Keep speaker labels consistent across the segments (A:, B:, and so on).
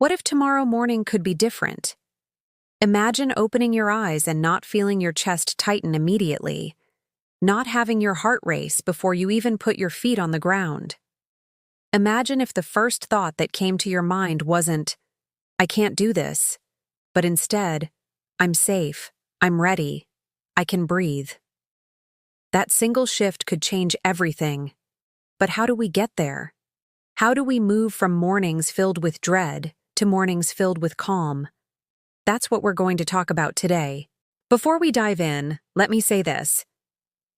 A: What if tomorrow morning could be different? Imagine opening your eyes and not feeling your chest tighten immediately, not having your heart race before you even put your feet on the ground. Imagine if the first thought that came to your mind wasn't, "I can't do this," but instead, "I'm safe, I'm ready, I can breathe." That single shift could change everything. But how do we get there? How do we move from mornings filled with dread to mornings filled with calm? That's what we're going to talk about today. Before we dive in, let me say this.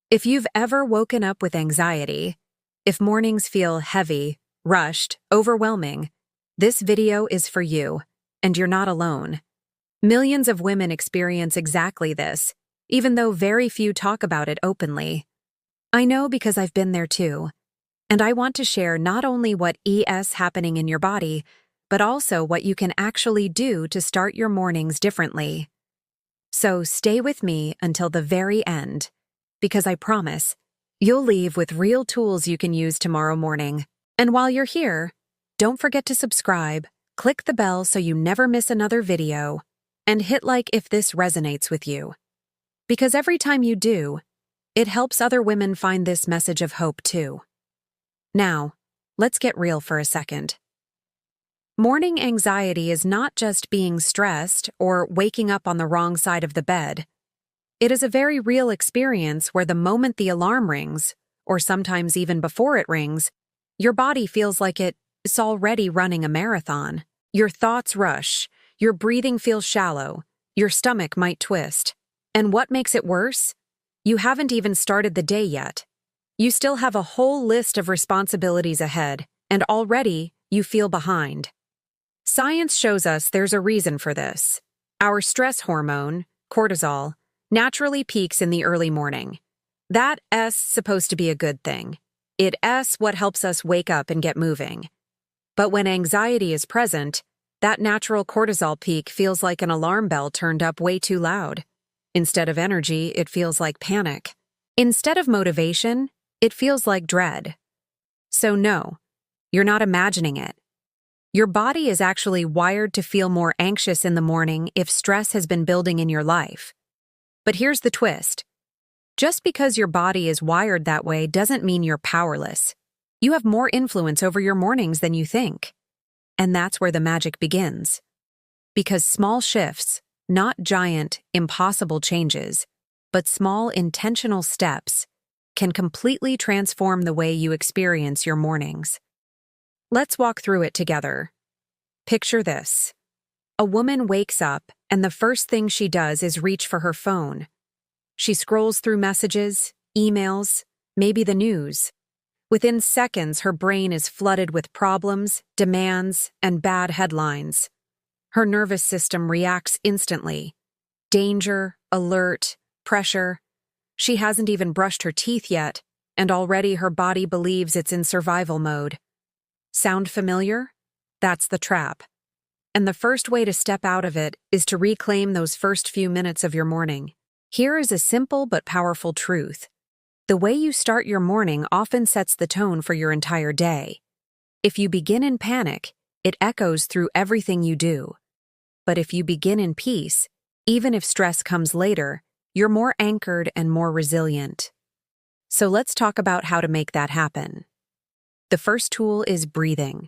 A: If you've ever woken up with anxiety, if mornings feel heavy, rushed, overwhelming, this video is for you, and you're not alone. Millions of women experience exactly this, even though very few talk about it openly. I know because I've been there too. And I want to share not only what is happening in your body, but also what you can actually do to start your mornings differently. So stay with me until the very end, because I promise, you'll leave with real tools you can use tomorrow morning. And while you're here, don't forget to subscribe, click the bell so you never miss another video, and hit like if this resonates with you. Because every time you do, it helps other women find this message of hope too. Now, let's get real for a second. Morning anxiety is not just being stressed or waking up on the wrong side of the bed. It is a very real experience where the moment the alarm rings, or sometimes even before it rings, your body feels like it's already running a marathon. Your thoughts rush, your breathing feels shallow, your stomach might twist. And what makes it worse? You haven't even started the day yet. You still have a whole list of responsibilities ahead, and already you feel behind. Science shows us there's a reason for this. Our stress hormone, cortisol, naturally peaks in the early morning. That's supposed to be a good thing. It's what helps us wake up and get moving. But when anxiety is present, that natural cortisol peak feels like an alarm bell turned up way too loud. Instead of energy, it feels like panic. Instead of motivation, it feels like dread. So no, you're not imagining it. Your body is actually wired to feel more anxious in the morning if stress has been building in your life. But here's the twist. Just because your body is wired that way doesn't mean you're powerless. You have more influence over your mornings than you think. And that's where the magic begins. Because small shifts, not giant, impossible changes, but small intentional steps, can completely transform the way you experience your mornings. Let's walk through it together. Picture this. A woman wakes up, and the first thing she does is reach for her phone. She scrolls through messages, emails, maybe the news. Within seconds, her brain is flooded with problems, demands, and bad headlines. Her nervous system reacts instantly. Danger, alert, pressure. She hasn't even brushed her teeth yet, and already her body believes it's in survival mode. Sound familiar? That's the trap. And the first way to step out of it is to reclaim those first few minutes of your morning. Here is a simple but powerful truth. The way you start your morning often sets the tone for your entire day. If you begin in panic, it echoes through everything you do. But if you begin in peace, even if stress comes later, you're more anchored and more resilient. So let's talk about how to make that happen. The first tool is breathing.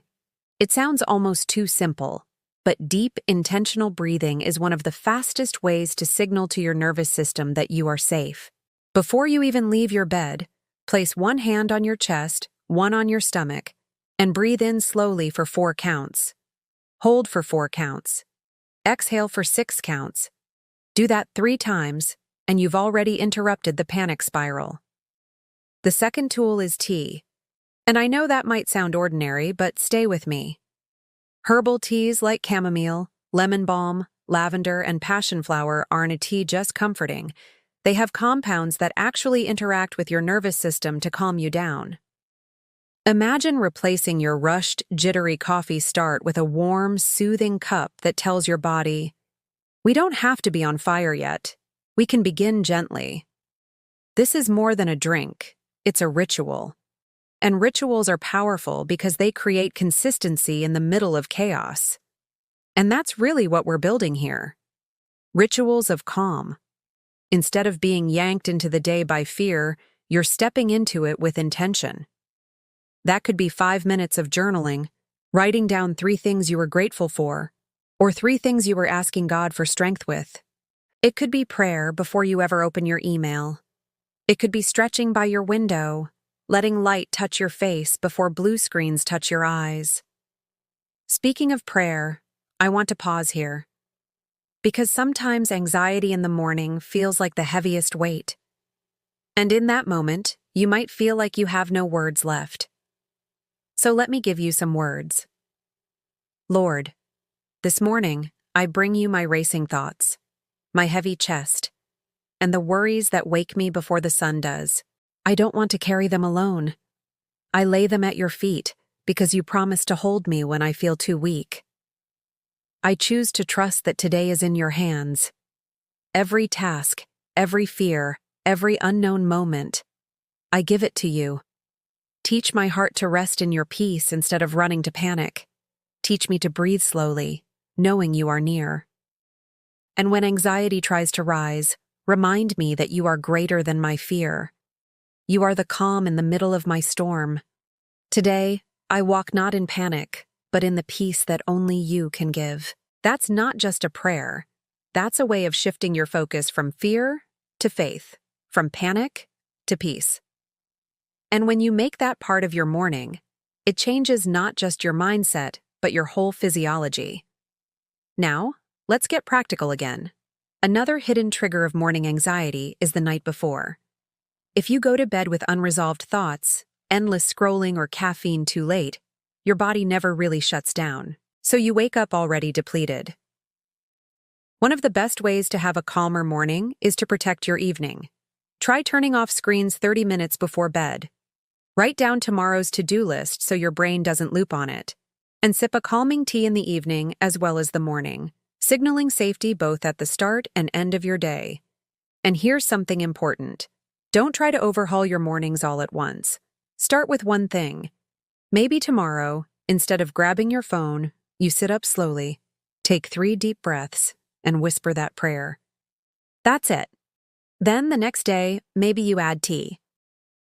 A: It sounds almost too simple, but deep, intentional breathing is one of the fastest ways to signal to your nervous system that you are safe. Before you even leave your bed, place one hand on your chest, one on your stomach, and breathe in slowly for 4 counts. Hold for 4 counts. Exhale for 6 counts. Do that 3 times, and you've already interrupted the panic spiral. The second tool is tea. And I know that might sound ordinary, but stay with me. Herbal teas like chamomile, lemon balm, lavender, and passionflower aren't a tea just comforting. They have compounds that actually interact with your nervous system to calm you down. Imagine replacing your rushed, jittery coffee start with a warm, soothing cup that tells your body, "We don't have to be on fire yet. We can begin gently." This is more than a drink. It's a ritual. And rituals are powerful because they create consistency in the middle of chaos. And that's really what we're building here. Rituals of calm. Instead of being yanked into the day by fear, you're stepping into it with intention. That could be 5 minutes of journaling, writing down 3 things you were grateful for, or 3 things you were asking God for strength with. It could be prayer before you ever open your email. It could be stretching by your window, letting light touch your face before blue screens touch your eyes. Speaking of prayer, I want to pause here. Because sometimes anxiety in the morning feels like the heaviest weight. And in that moment, you might feel like you have no words left. So let me give you some words. Lord, this morning, I bring you my racing thoughts, my heavy chest, and the worries that wake me before the sun does. I don't want to carry them alone. I lay them at your feet because you promised to hold me when I feel too weak. I choose to trust that today is in your hands. Every task, every fear, every unknown moment, I give it to you. Teach my heart to rest in your peace instead of running to panic. Teach me to breathe slowly, knowing you are near. And when anxiety tries to rise, remind me that you are greater than my fear. You are the calm in the middle of my storm. Today, I walk not in panic, but in the peace that only you can give. That's not just a prayer. That's a way of shifting your focus from fear to faith, from panic to peace. And when you make that part of your morning, it changes not just your mindset, but your whole physiology. Now, let's get practical again. Another hidden trigger of morning anxiety is the night before. If you go to bed with unresolved thoughts, endless scrolling, or caffeine too late, your body never really shuts down, so you wake up already depleted. One of the best ways to have a calmer morning is to protect your evening. Try turning off screens 30 minutes before bed. Write down tomorrow's to-do list so your brain doesn't loop on it. And sip a calming tea in the evening as well as the morning, signaling safety both at the start and end of your day. And here's something important. Don't try to overhaul your mornings all at once. Start with one thing. Maybe tomorrow, instead of grabbing your phone, you sit up slowly, take 3 deep breaths, and whisper that prayer. That's it. Then the next day, maybe you add tea.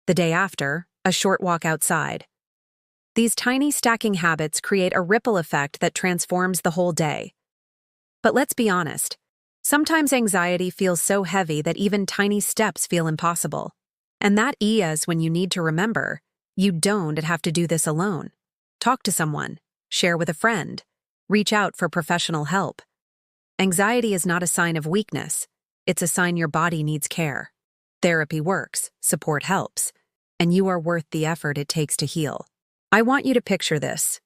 A: The day after, a short walk outside. These tiny stacking habits create a ripple effect that transforms the whole day. But let's be honest. Sometimes anxiety feels so heavy that even tiny steps feel impossible. And that is when you need to remember, you don't have to do this alone. Talk to someone, share with a friend, reach out for professional help. Anxiety is not a sign of weakness. It's a sign your body needs care. Therapy works, support helps, and you are worth the effort it takes to heal. I want you to picture this.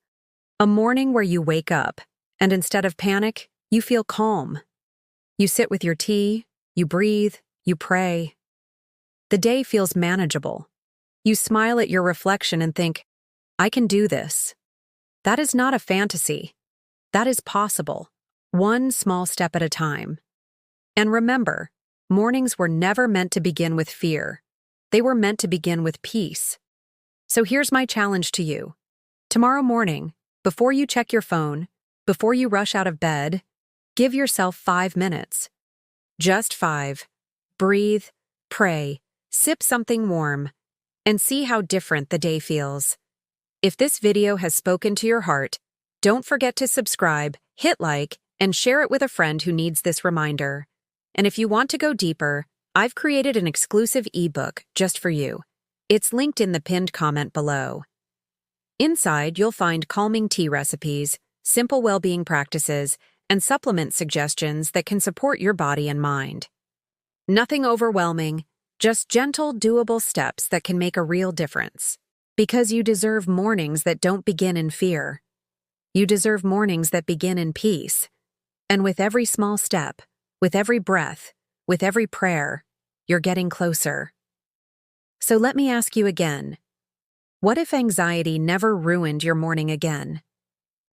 A: A morning where you wake up, and instead of panic, you feel calm. You sit with your tea, you breathe, you pray. The day feels manageable. You smile at your reflection and think, I can do this. That is not a fantasy. That is possible, one small step at a time. And remember, mornings were never meant to begin with fear. They were meant to begin with peace. So here's my challenge to you. Tomorrow morning, before you check your phone, before you rush out of bed, give yourself 5 minutes. Just 5. Breathe, pray, sip something warm, and see how different the day feels. If this video has spoken to your heart, don't forget to subscribe, hit like, and share it with a friend who needs this reminder. And if you want to go deeper, I've created an exclusive ebook just for you. It's linked in the pinned comment below. Inside, you'll find calming tea recipes, simple well-being practices, and supplement suggestions that can support your body and mind. Nothing overwhelming, just gentle, doable steps that can make a real difference. Because you deserve mornings that don't begin in fear. You deserve mornings that begin in peace. And with every small step, with every breath, with every prayer, you're getting closer. So let me ask you again. What if anxiety never ruined your morning again?